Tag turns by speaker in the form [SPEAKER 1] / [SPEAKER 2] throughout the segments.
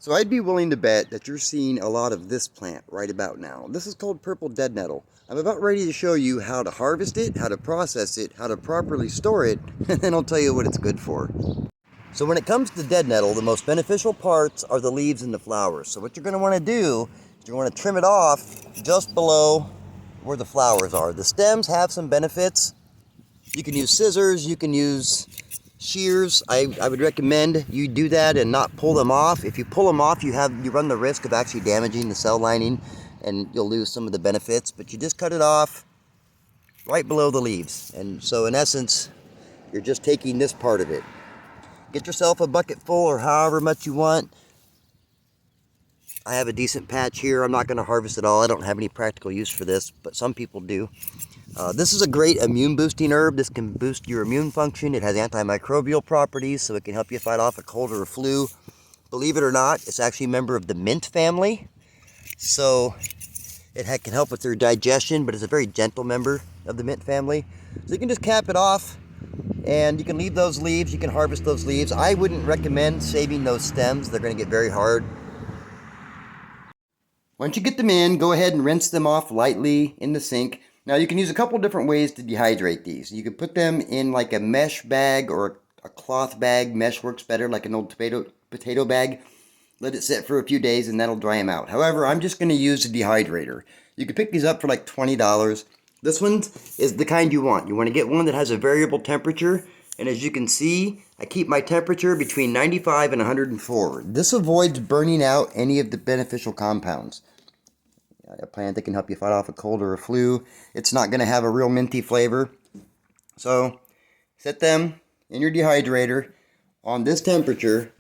[SPEAKER 1] So I'd be willing to bet that you're seeing a lot of this plant right about now. This is called purple dead nettle. I'm about ready to show you how to harvest it, how to process it, how to properly store it, and then I'll tell you what it's good for. So when it comes to dead nettle, the most beneficial parts are the leaves and the flowers. So what you're going to want to do is you're going to trim it off just below where the flowers are. The stems have some benefits. You can use scissors, you can use shears. I would recommend you do that and not pull them off. If you pull them off, you run the risk of actually damaging the cell lining and you'll lose some of the benefits, but you just cut it off right below the leaves. And so in essence, you're just taking this part of it. Get yourself a bucket full or however much you want. I have a decent patch here. I'm not going to harvest it all. I don't have any practical use for this, but some people do. This is a great immune boosting herb. This can boost your immune function. It has antimicrobial properties, so it can help you fight off a cold or a flu. Believe it or not, it's actually a member of the mint family. So it can help with your digestion, but it's a very gentle member of the mint family. So you can just cap it off and you can leave those leaves. You can harvest those leaves. I wouldn't recommend saving those stems. They're going to get very hard. Once you get them in, go ahead and rinse them off lightly in the sink. Now you can use a couple different ways to dehydrate these. You could put them in like a mesh bag or a cloth bag. Mesh works better, like an old potato bag. Let it sit for a few days and that'll dry them out. However, I'm just going to use a dehydrator. You can pick these up for like $20. This one is the kind you want. You want to get one that has a variable temperature. And as you can see, I keep my temperature between 95 and 104. This avoids burning out any of the beneficial compounds. A plant that can help you fight off a cold or a flu. It's not going to have a real minty flavor. So set them in your dehydrator on this temperature,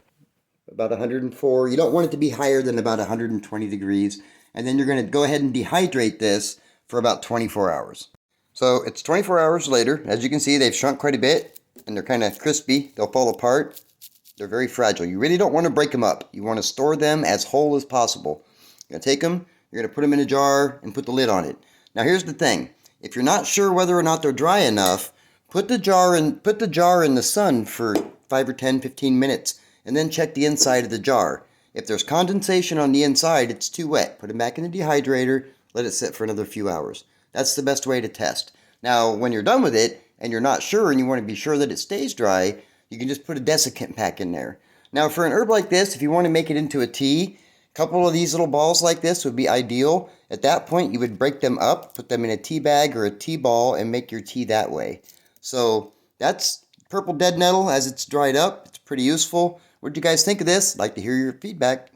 [SPEAKER 1] about 104. You don't want it to be higher than about 120 degrees. And then you're going to go ahead and dehydrate this for about 24 hours. So it's 24 hours later. As you can see, they've shrunk quite a bit and they're kind of crispy. They'll fall apart. They're very fragile. You really don't want to break them up. You want to store them as whole as possible. You're going to take them, you're going to put them in a jar and put the lid on it. Now here's the thing. If you're not sure whether or not they're dry enough, put the jar in the sun for 5 or 10, 15 minutes and then check the inside of the jar. If there's condensation on the inside, it's too wet. Put it back in the dehydrator, let it sit for another few hours. That's the best way to test. Now, when you're done with it and you're not sure and you want to be sure that it stays dry, you can just put a desiccant pack in there. Now, for an herb like this, if you want to make it into a tea, a couple of these little balls like this would be ideal. At that point, you would break them up, put them in a tea bag or a tea ball, and make your tea that way. So that's purple dead nettle as it's dried up. It's pretty useful. What did you guys think of this? I'd like to hear your feedback.